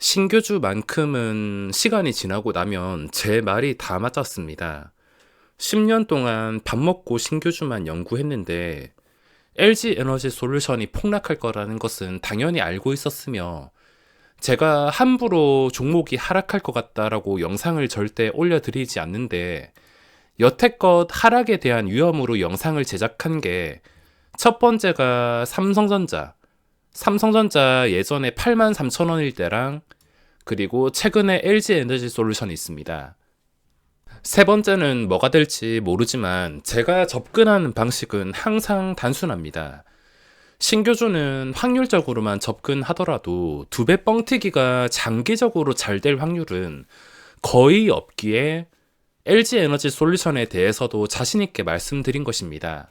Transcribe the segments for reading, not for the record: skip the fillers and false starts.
신규주만큼은 시간이 지나고 나면 제 말이 다 맞았습니다. 10년 동안 밥 먹고 신규주만 연구했는데 LG 에너지 솔루션이 폭락할 거라는 것은 당연히 알고 있었으며 제가 함부로 종목이 하락할 것 같다라고 영상을 절대 올려드리지 않는데 여태껏 하락에 대한 위험으로 영상을 제작한 게 첫 번째가 삼성전자 예전에 83,000원일 때랑 그리고 최근에 LG 에너지 솔루션이 있습니다. 세 번째는 뭐가 될지 모르지만 제가 접근하는 방식은 항상 단순합니다. 신규주는 확률적으로만 접근하더라도 두 배 뻥튀기가 장기적으로 잘 될 확률은 거의 없기에 LG 에너지 솔루션에 대해서도 자신있게 말씀드린 것입니다.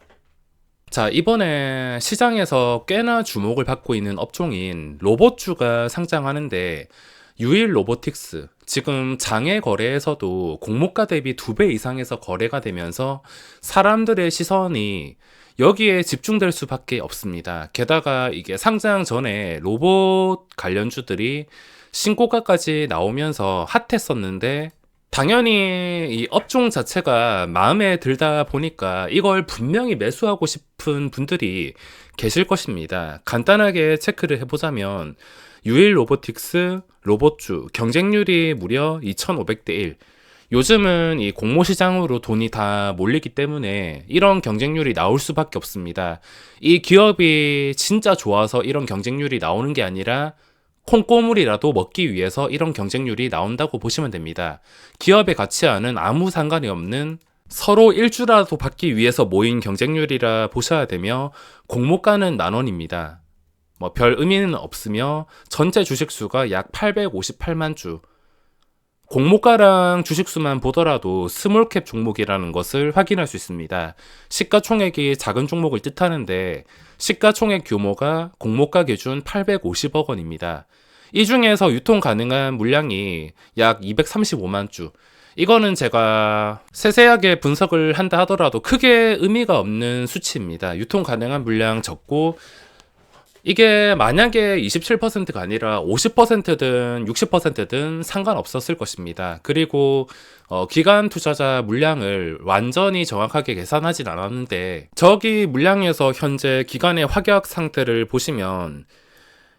자, 이번에 시장에서 꽤나 주목을 받고 있는 업종인 로봇주가 상장하는데 유일 로보틱스, 지금 장외 거래에서도 공모가 대비 2배 이상에서 거래가 되면서 사람들의 시선이 여기에 집중될 수밖에 없습니다. 게다가 이게 상장 전에 로봇 관련주들이 신고가까지 나오면서 핫했었는데 당연히 이 업종 자체가 마음에 들다 보니까 이걸 분명히 매수하고 싶은 분들이 계실 것입니다. 간단하게 체크를 해보자면 유일 로보틱스 로봇주 경쟁률이 무려 2,500대 1. 요즘은 이 공모시장으로 돈이 다 몰리기 때문에 이런 경쟁률이 나올 수밖에 없습니다. 이 기업이 진짜 좋아서 이런 경쟁률이 나오는 게 아니라 콩고물이라도 먹기 위해서 이런 경쟁률이 나온다고 보시면 됩니다. 기업의 가치와는 아무 상관이 없는 서로 일주라도 받기 위해서 모인 경쟁률이라 보셔야 되며 공모가는 10,000원입니다. 별 의미는 없으며 전체 주식수가 약 858만 주. 공모가랑 주식수만 보더라도 스몰캡 종목이라는 것을 확인할 수 있습니다. 시가총액이 작은 종목을 뜻하는데 시가총액 규모가 공모가 기준 850억 원입니다. 이 중에서 유통 가능한 물량이 약 235만 주. 이거는 제가 세세하게 분석을 한다 하더라도 크게 의미가 없는 수치입니다. 유통 가능한 물량 적고 이게 만약에 27%가 아니라 50%든 60%든 상관없었을 것입니다. 그리고 기관 투자자 물량을 완전히 정확하게 계산하진 않았는데 저기 물량에서 현재 기관의 확약 상태를 보시면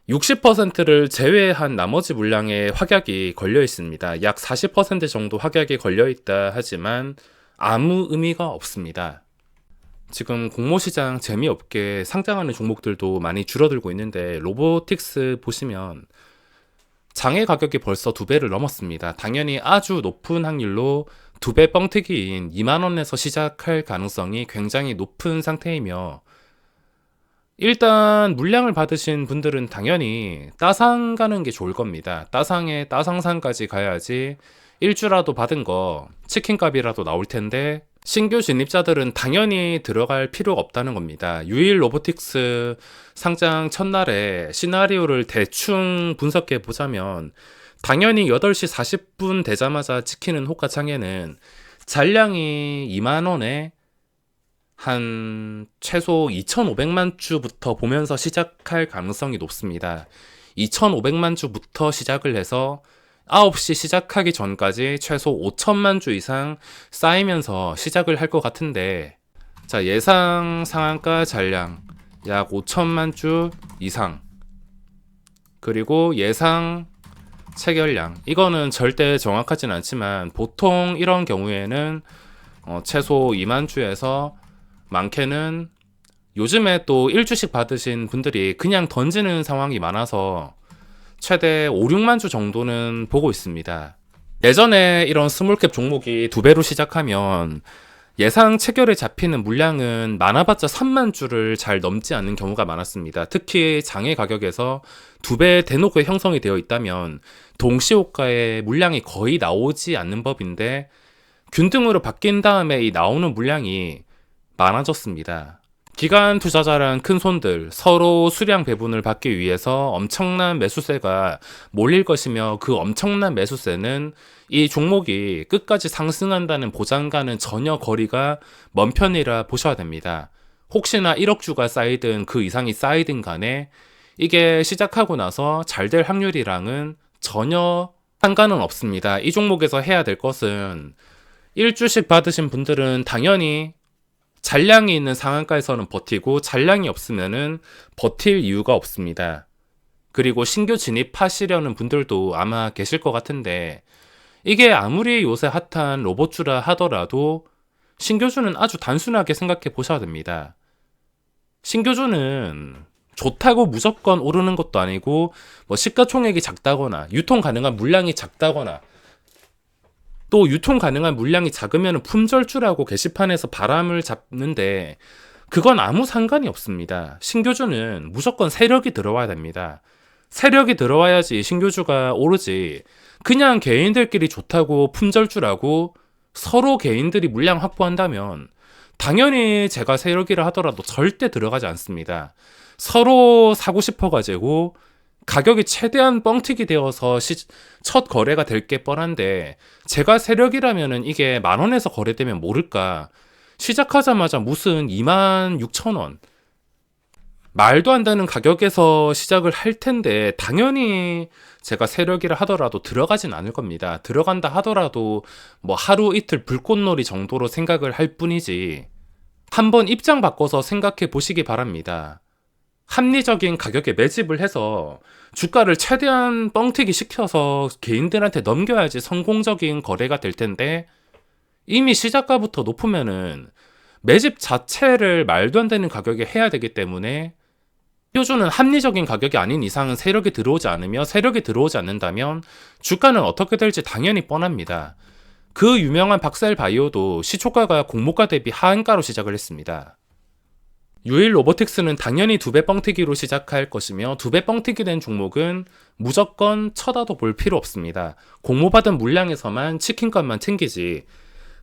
60%를 제외한 나머지 물량에 확약이 걸려 있습니다. 약 40% 정도 확약이 걸려 있다 하지만 아무 의미가 없습니다. 지금 공모시장 재미없게 상장하는 종목들도 많이 줄어들고 있는데 로보틱스 보시면 장외 가격이 벌써 2배를 넘었습니다. 당연히 아주 높은 확률로 2배 뻥튀기인 2만원에서 시작할 가능성이 굉장히 높은 상태이며 일단 물량을 받으신 분들은 당연히 따상 가는 게 좋을 겁니다. 따상에 따상상까지 가야지 일주라도 받은 거 치킨값이라도 나올 텐데 신규 진입자들은 당연히 들어갈 필요가 없다는 겁니다. 유일 로보틱스 상장 첫날에 시나리오를 대충 분석해 보자면 당연히 8시 40분 되자마자 찍히는 호가창에는 잔량이 2만원에 한 최소 2,500만 주부터 보면서 시작할 가능성이 높습니다. 2,500만 주부터 시작을 해서 9시 시작하기 전까지 최소 5천만 주 이상 쌓이면서 시작을 할 것 같은데 자, 예상 상한가 잔량 약 5천만 주 이상 그리고 예상 체결량 이거는 절대 정확하진 않지만 보통 이런 경우에는 최소 2만 주에서 많게는 요즘에 또 1주씩 받으신 분들이 그냥 던지는 상황이 많아서 최대 5, 6만 주 정도는 보고 있습니다. 예전에 이런 스몰캡 종목이 2배로 시작하면 예상 체결에 잡히는 물량은 많아봤자 3만 주를 잘 넘지 않는 경우가 많았습니다. 특히 장외 가격에서 2배 대놓고 형성이 되어 있다면 동시호가의 물량이 거의 나오지 않는 법인데 균등으로 바뀐 다음에 이 나오는 물량이 많아졌습니다. 기관 투자자랑 큰 손들 서로 수량 배분을 받기 위해서 엄청난 매수세가 몰릴 것이며 그 엄청난 매수세는 이 종목이 끝까지 상승한다는 보장과는 전혀 거리가 먼 편이라 보셔야 됩니다. 혹시나 1억 주가 쌓이든 그 이상이 쌓이든 간에 이게 시작하고 나서 잘 될 확률이랑은 전혀 상관은 없습니다. 이 종목에서 해야 될 것은 1주씩 받으신 분들은 당연히 잔량이 있는 상한가에서는 버티고 잔량이 없으면은 버틸 이유가 없습니다. 그리고 신규 진입하시려는 분들도 아마 계실 것 같은데 이게 아무리 요새 핫한 로봇주라 하더라도 신규주는 아주 단순하게 생각해 보셔야 됩니다. 신규주는 좋다고 무조건 오르는 것도 아니고 뭐 시가총액이 작다거나 유통 가능한 물량이 작다거나 또 유통 가능한 물량이 작으면 품절주라고 게시판에서 바람을 잡는데 그건 아무 상관이 없습니다. 신규주는 무조건 세력이 들어와야 됩니다. 세력이 들어와야지 신규주가 오르지 그냥 개인들끼리 좋다고 품절주라고 서로 개인들이 물량 확보한다면 당연히 제가 세력이라 하더라도 절대 들어가지 않습니다. 서로 사고 싶어가지고 가격이 최대한 뻥튀기 되어서 첫 거래가 될 게 뻔한데 제가 세력이라면은 이게 10,000원에서 거래되면 모를까 시작하자마자 무슨 26,000원 말도 안 되는 가격에서 시작을 할 텐데 당연히 제가 세력이라 하더라도 들어가진 않을 겁니다. 들어간다 하더라도 뭐 하루 이틀 불꽃놀이 정도로 생각을 할 뿐이지 한번 입장 바꿔서 생각해 보시기 바랍니다. 합리적인 가격에 매집을 해서 주가를 최대한 뻥튀기 시켜서 개인들한테 넘겨야지 성공적인 거래가 될 텐데 이미 시작가부터 높으면은 매집 자체를 말도 안 되는 가격에 해야 되기 때문에 표준은 합리적인 가격이 아닌 이상은 세력이 들어오지 않으며 세력이 들어오지 않는다면 주가는 어떻게 될지 당연히 뻔합니다. 그 유명한 박셀바이오도 시초가가 공모가 대비 하한가로 시작을 했습니다. 유일 로보틱스는 당연히 2배 뻥튀기로 시작할 것이며 2배 뻥튀기 된 종목은 무조건 쳐다도 볼 필요 없습니다. 공모받은 물량에서만 치킨값만 챙기지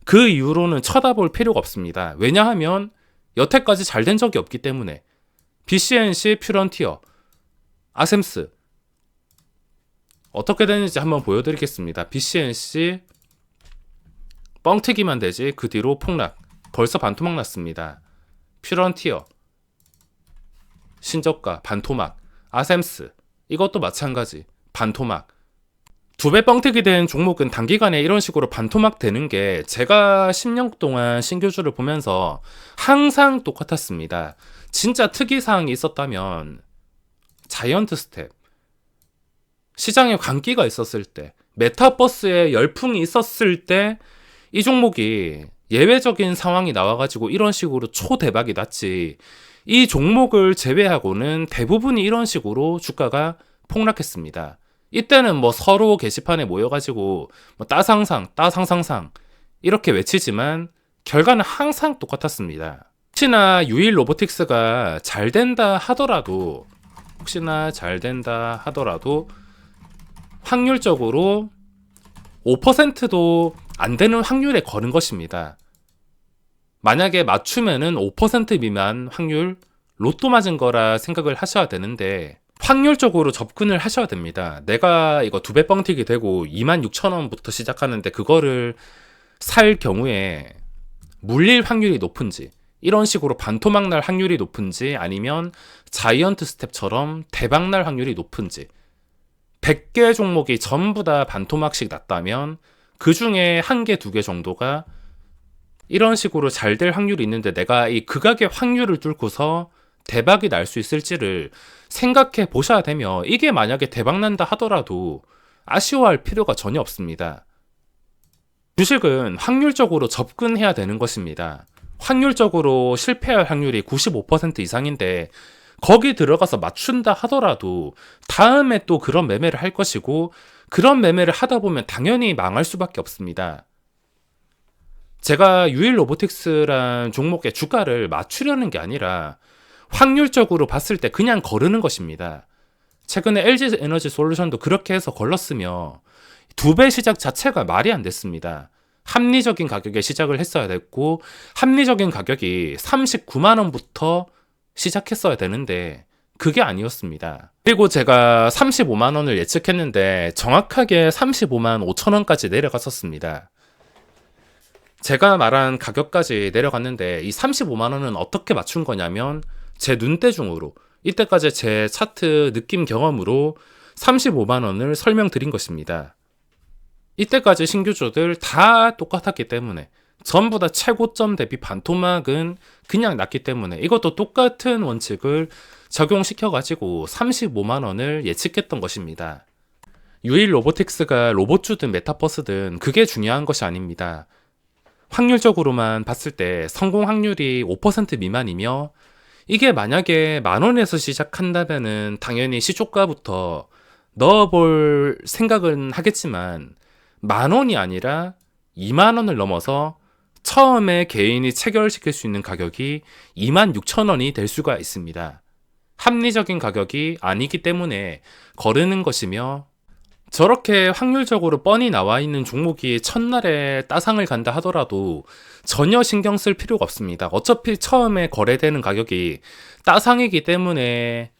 그 이후로는 쳐다볼 필요가 없습니다. 왜냐하면 여태까지 잘 된 적이 없기 때문에 BCNC, 퓨런티어, 아셈스 어떻게 되는지 한번 보여드리겠습니다. BCNC 뻥튀기만 되지 그 뒤로 폭락 벌써 반토막 났습니다. 퓨런티어 신저가 반토막 아셈스 이것도 마찬가지 반토막 2배 뻥튀기 된 종목은 단기간에 이런 식으로 반토막 되는 게 제가 10년 동안 신규주를 보면서 항상 똑같았습니다. 진짜 특이사항이 있었다면 자이언트 스텝 시장에 광기가 있었을 때 메타버스에 열풍이 있었을 때 이 종목이 예외적인 상황이 나와가지고 이런 식으로 초대박이 났지 이 종목을 제외하고는 대부분이 이런 식으로 주가가 폭락했습니다. 이때는 뭐 서로 게시판에 모여가지고 뭐 따상상 이렇게 외치지만 결과는 항상 똑같았습니다. 혹시나 유일 로보틱스가 잘 된다 하더라도 확률적으로 5%도 안 되는 확률에 거는 것입니다. 만약에 맞추면은 5% 미만 확률 로또 맞은 거라 생각을 하셔야 되는데 확률적으로 접근을 하셔야 됩니다. 내가 이거 2배 뻥튀기 되고 26,000원부터 시작하는데 그거를 살 경우에 물릴 확률이 높은지 이런 식으로 반토막 날 확률이 높은지 아니면 자이언트 스텝처럼 대박 날 확률이 높은지 100개 종목이 전부 다 반토막씩 났다면 그 중에 1개, 2개 정도가 이런 식으로 잘 될 확률이 있는데 내가 이 극악의 확률을 뚫고서 대박이 날 수 있을지를 생각해 보셔야 되며 이게 만약에 대박 난다 하더라도 아쉬워할 필요가 전혀 없습니다. 주식은 확률적으로 접근해야 되는 것입니다. 확률적으로 실패할 확률이 95% 이상인데 거기 들어가서 맞춘다 하더라도 다음에 또 그런 매매를 할 것이고 그런 매매를 하다 보면 당연히 망할 수밖에 없습니다. 제가 유일 로보틱스란 종목의 주가를 맞추려는 게 아니라 확률적으로 봤을 때 그냥 거르는 것입니다. 최근에 LG 에너지 솔루션도 그렇게 해서 걸렀으며 2배 시작 자체가 말이 안 됐습니다. 합리적인 가격에 시작을 했어야 됐고 합리적인 가격이 39만 원부터 시작했어야 되는데 그게 아니었습니다. 그리고 제가 35만 원을 예측했는데 정확하게 35만 5천 원까지 내려갔었습니다. 제가 말한 가격까지 내려갔는데 이 35만 원은 어떻게 맞춘 거냐면 제 눈대중으로 이때까지 제 차트 느낌 경험으로 35만 원을 설명드린 것입니다. 이때까지 신규주들 다 똑같았기 때문에, 전부 다 최고점 대비 반토막은 그냥 났기 때문에 이것도 똑같은 원칙을 적용시켜가지고 35만 원을 예측했던 것입니다. 유일 로보틱스가 로봇주든 메타버스든 그게 중요한 것이 아닙니다. 확률적으로만 봤을 때 성공 확률이 5% 미만이며, 이게 만약에 만 원에서 시작한다면은 당연히 시초가부터 넣어볼 생각은 하겠지만, 만 원이 아니라 2만 원을 넘어서 처음에 개인이 체결시킬 수 있는 가격이 2만 6천 원이 될 수가 있습니다. 합리적인 가격이 아니기 때문에 거르는 것이며, 저렇게 확률적으로 뻔히 나와 있는 종목이 첫날에 따상을 간다 하더라도 전혀 신경 쓸 필요가 없습니다. 어차피 처음에 거래되는 가격이 따상이기 때문에,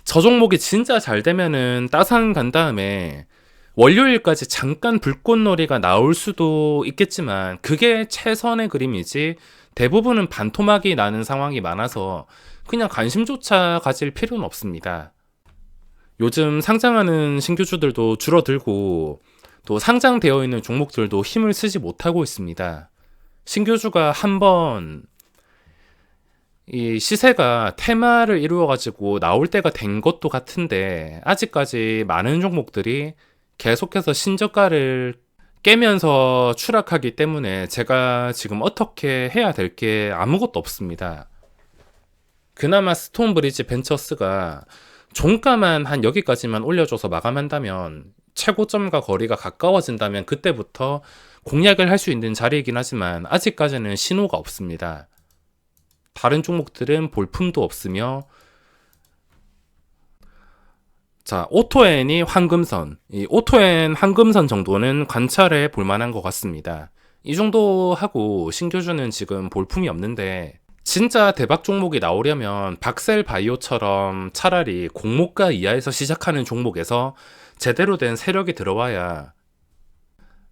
저 종목이 진짜 잘 되면은 따상 간 다음에 월요일까지 잠깐 불꽃놀이가 나올 수도 있겠지만, 그게 최선의 그림이지 대부분은 반토막이 나는 상황이 많아서 그냥 관심조차 가질 필요는 없습니다. 요즘 상장하는 신규주들도 줄어들고, 또 상장되어 있는 종목들도 힘을 쓰지 못하고 있습니다. 신규주가 한번 이 시세가 테마를 이루어가지고 나올 때가 된 것도 같은데, 아직까지 많은 종목들이 계속해서 신저가를 깨면서 추락하기 때문에 제가 지금 어떻게 해야 될 게 아무것도 없습니다. 그나마 스톤브리지 벤처스가 종가만 한 여기까지만 올려줘서 마감한다면, 최고점과 거리가 가까워진다면 그때부터 공략을 할 수 있는 자리이긴 하지만 아직까지는 신호가 없습니다. 다른 종목들은 볼품도 없으며, 자, 오토엔이 황금선, 이 오토엔 황금선 정도는 관찰해 볼 만한 것 같습니다. 이 정도 하고 신규주는 지금 볼품이 없는데, 진짜 대박 종목이 나오려면 박셀 바이오처럼 차라리 공모가 이하에서 시작하는 종목에서 제대로 된 세력이 들어와야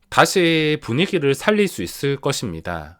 다시 분위기를 살릴 수 있을 것입니다.